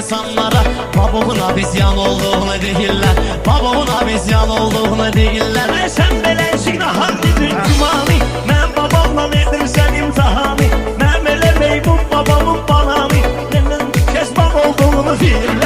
insanlara. Babamın abisyan olduğunu deyirlər, babamın abisyan olduğunu deyirlər. Sən beləcik nahadlidir cümani, mən babamla edirsən imtihani. Mən elə meybub babamın banami, məndən kəs bab olduğunu deyirlər.